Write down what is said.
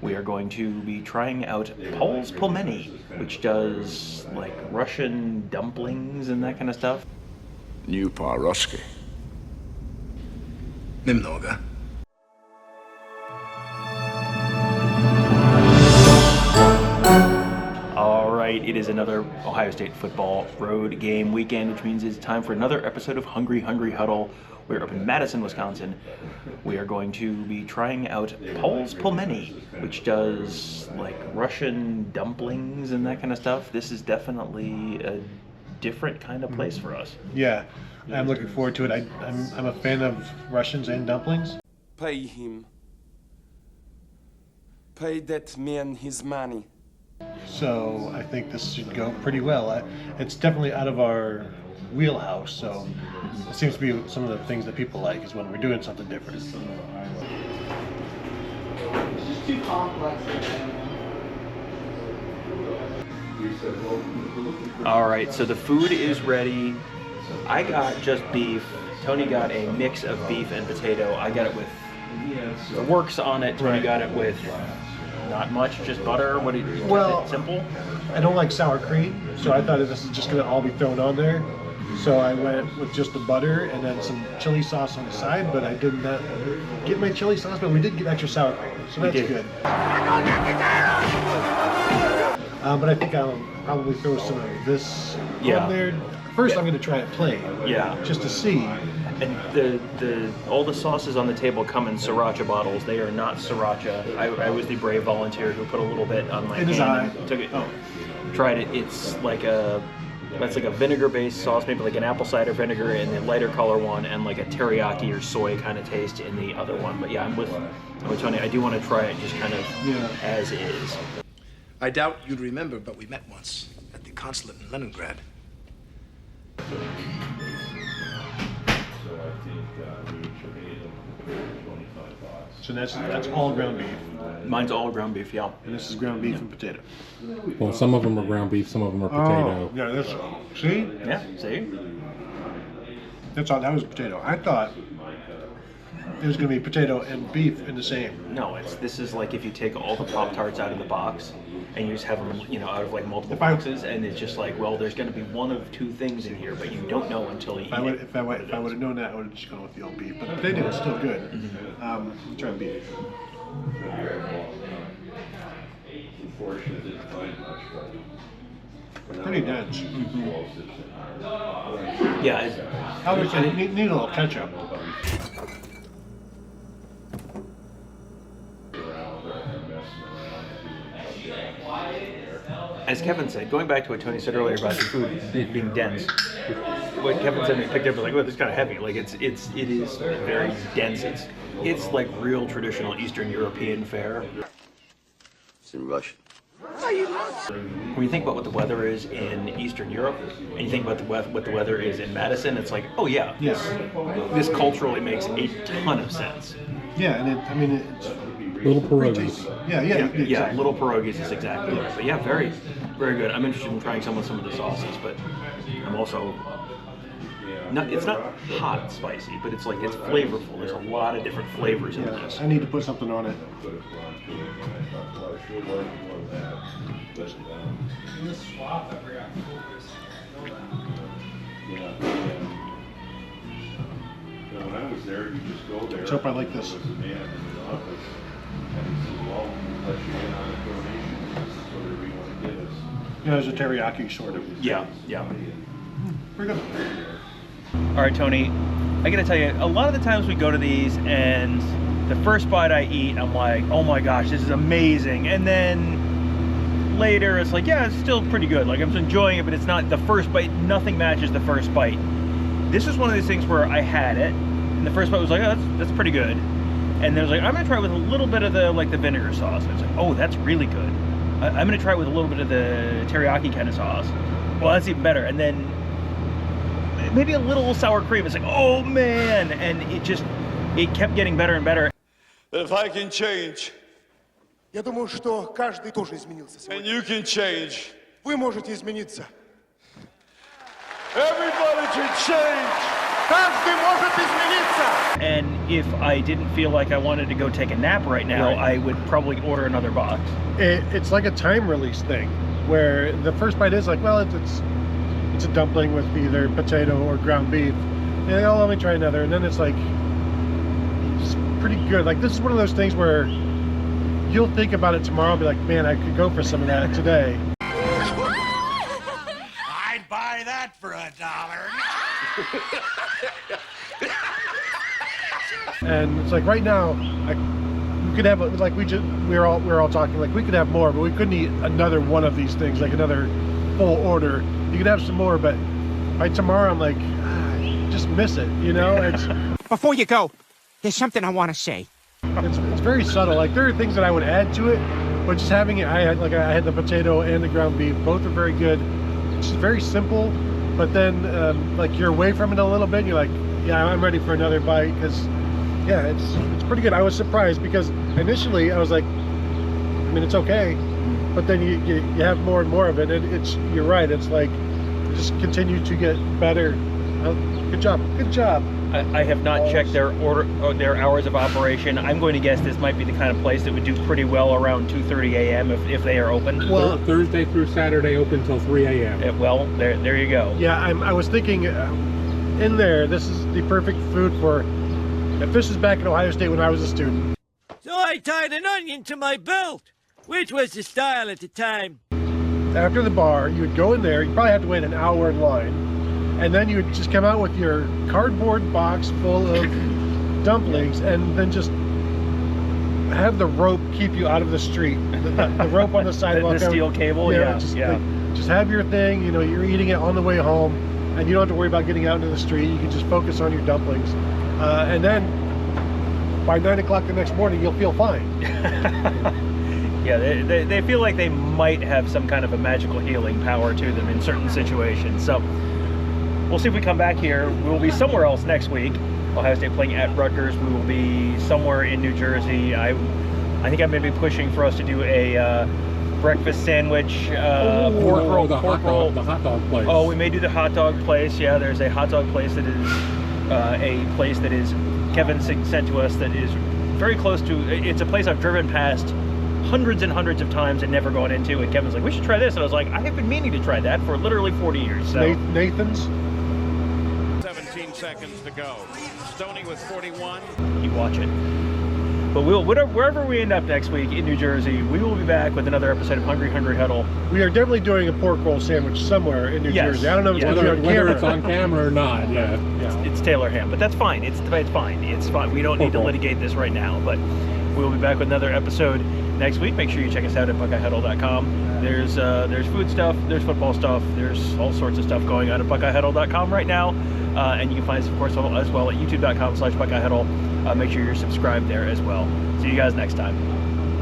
We are going to be trying out Paul's Pelmeni, which does like Russian dumplings and that kind of stuff. Не по-русски. Немного. All right, it is another Ohio State football road game weekend, which means it's time for another episode of Hungry Hungry Huddle. We're up in Madison, Wisconsin. We are going to be trying out Paul's Pelmeni, which does like Russian dumplings and that kind of stuff. This is definitely a different kind of place for us. Yeah, I'm looking forward to it. I'm a fan of Russians and dumplings. Pay him. Pay that man his money. So I think this should go pretty well. It's definitely out of our wheelhouse, so it seems to be some of the things that people like is when we're doing something different. It's just too complex. All right, so the food is ready. I got just beef. Tony got a mix of beef and potato. I got it with the works on it. Tony got it with not much, just butter. What do you? Well, simple. I don't like sour cream, so I thought this is just gonna all be thrown on there. So I went with just the butter and then some chili sauce on the side, but I did not get my chili sauce, but we did get extra sour cream, so that's good. But I think I'll probably throw some of this on there. First, I'm gonna try it plain, just to see. And all the sauces on the table come in sriracha bottles. They are not sriracha. I was the brave volunteer who put a little bit on my hand. Took it. Tried it. It's like that's like a vinegar-based sauce, maybe like an apple cider vinegar in the lighter color one, and like a teriyaki or soy kind of taste in the other one. But yeah, I'm with Tony. I do want to try it just kind of as is. I doubt you'd remember, but we met once at the consulate in Leningrad. So that's all ground beef. Mine's all ground beef, yeah. And this is ground beef and potato. Well, some of them are ground beef, some of them are potato. Oh, yeah, that's see? Yeah, see? That's all. That was potato. I thought it was going to be potato and beef in the same. No, this is like if you take all the Pop-Tarts out of the box and you just have them, out of like multiple boxes, and it's just like, well, there's going to be one of two things in here, but you don't know until you eat it. If I would have known that, I would have just gone with the old beef. But the potato is still good. Try beef. Pretty dense. Yeah. I would say need a little ketchup. As Kevin said, going back to what Tony said earlier about the food being dense, what Kevin said when he picked it up was like, "Oh, this is kind of heavy." Like it is very dense. It's like real traditional Eastern European fare. It's in Russian. When you think about what the weather is in Eastern Europe, and you think about what the weather is in Madison, it's like, oh yeah, this culturally makes a ton of sense. Yeah, and it's little pierogies. Yeah, little pierogies is exactly right. But yeah, very, very good. I'm interested in trying some of the sauces, but I'm also it's not hot spicy, but it's flavorful. There's a lot of different flavors in this. I need to put something on it. When I was there, you just go there. Let's hope I like this. Yeah, there's a teriyaki sort of. Yeah. Pretty good. All right, Tony, I gotta tell you, a lot of the times we go to these and the first bite I eat, I'm like, oh my gosh, this is amazing. And then later it's like, yeah, it's still pretty good. Like I'm enjoying it, but it's not the first bite. Nothing matches the first bite. This is one of these things where I had it and the first bite was like, oh, that's pretty good. And then I was like, I'm gonna try it with a little bit of the vinegar sauce. And it's like, oh, that's really good. I'm gonna try it with a little bit of the teriyaki kind of sauce. Well, that's even better. And then maybe a little sour cream. It's like, oh man, and it kept getting better and better. If I can change, Я думаю, что каждый тоже изменился and сегодня. you can change, Вы можете измениться. everybody can change. Каждый может измениться. And if I didn't feel like I wanted to go take a nap right now, Right. I would probably order another box. It's like a time release thing, where the first bite is like, well, it's a dumpling with either potato or ground beef. And oh, let me try another, and then it's like, it's pretty good. Like, this is one of those things where you'll think about it tomorrow, be like, man, I could go for some of that today. I'd buy that for $1. And it's like right now, we could have like we were all talking like we could have more, but we couldn't eat another one of these things, like another full order. You could have some more, but by tomorrow I'm like, just miss it, you know? It's Before you go, there's something I want to say. it's very subtle. Like there are things that I would add to it, but just having it, I had the potato and the ground beef, both are very good. It's just very simple, but then like you're away from it a little bit, and you're like, yeah, I'm ready for another bite, because yeah, it's pretty good. I was surprised because initially I was like, I mean, it's okay, but then you have more and more of it, and you're right. It's like just continue to get better. Good job. I have not checked their hours of operation. I'm going to guess this might be the kind of place that would do pretty well around 2:30 a.m. if they are open. Well, Thursday through Saturday open till 3 a.m. Well, there you go. yeah, I was thinking in there, this is the perfect food for. If this was back at Ohio State when I was a student. So I tied an onion to my belt, which was the style at the time. After the bar, you would go in there. You probably have to wait an hour in line, and then you would just come out with your cardboard box full of dumplings, and then just have the rope keep you out of the street. The rope on the sidewalk. The steel cable, Just have your thing. You know, you're eating it on the way home, and you don't have to worry about getting out into the street. You can just focus on your dumplings, and then by 9 o'clock the next morning, you'll feel fine. Yeah, they feel like they might have some kind of a magical healing power to them in certain situations. So we'll see if we come back here. We will be somewhere else next week. Ohio State playing at Rutgers. We will be somewhere in New Jersey. I think I'm going to be pushing for us to do a breakfast sandwich, pork roll. The hot dog place. Oh, we may do the hot dog place. Yeah, there's a hot dog place that is Kevin sent to us that is very close to. It's a place I've driven past hundreds and hundreds of times and never gone into. And Kevin's like, we should try this. And I was like, I have been meaning to try that for literally 40 years. So. Nathan's. 17 seconds to go. Stoney with 41. You watch it. But wherever we end up next week in New Jersey, we will be back with another episode of Hungry Hungry Huddle. We are definitely doing a pork roll sandwich somewhere in New Jersey. I don't know if it's going to be on whether camera. it's on camera or not. Yeah. It's Taylor ham, but that's fine. It's fine. It's fine. We don't need to litigate this right now. But we will be back with another episode next week. Make sure you check us out at BuckeyeHuddle.com. There's food stuff, there's football stuff, there's all sorts of stuff going on at BuckeyeHuddle.com right now. And you can find us, of course, as well at YouTube.com/BuckeyeHuddle. Make sure you're subscribed there as well. See you guys next time.